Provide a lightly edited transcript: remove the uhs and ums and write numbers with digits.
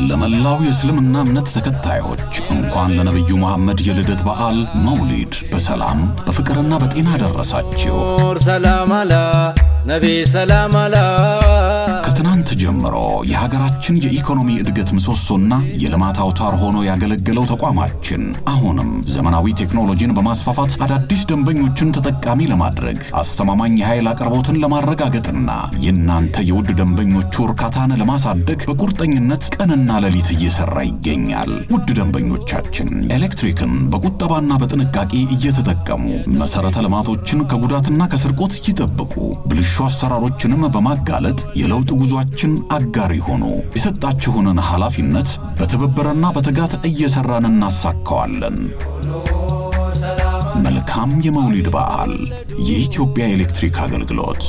ለመላው የእስልምና እምነት ተከታዮች እንኳን ለነብዩ መሐመድ የልደት በዓል መውሊድ በሰላም በፍቅርና በጤና ደረሳችሁ። ሰላም አላ ነቢ ሰላም አላ። ከትናንት ጀምሮ የሀገራችን የኢኮኖሚ እድገት ምሰሶና የልማት አውታር ሆኖ ያገለገለው ተቋማችን አሁንም ዘመናዊ ቴክኖሎጂን በማስፋፋት አዳዲስ ደንበኞችን ተጠቃሚ ለማድረግ አስተማማኝ የኃይል አቅርቦትን ለማረጋገጥና የናንተ የውድ ደንበኞቹ እርካታን ለማሳደግ በቁርጠኝነት ቀንና ሌሊት እየሰራ ይገኛል። ውድ ደንበኞቻችን ኤሌክትሪክን በቁጠባና በጥንቃቄ እየተጠቀሙ መሰረተ ልማቶችን ከጉዳትና ከስርቆት ይጠብቁ። ብልሹ አሰራሮችንም በማጋለጥ የለውጥ ጉዟችን አጋር ይሆኑ። የሰጣችሁንን ኃላፊነት በትብብርና በትጋት እየሰራን እናሳካዋለን። መልካም የመውሊድ በዓል። የኢትዮጵያ ኤሌክትሪክ አገልግሎት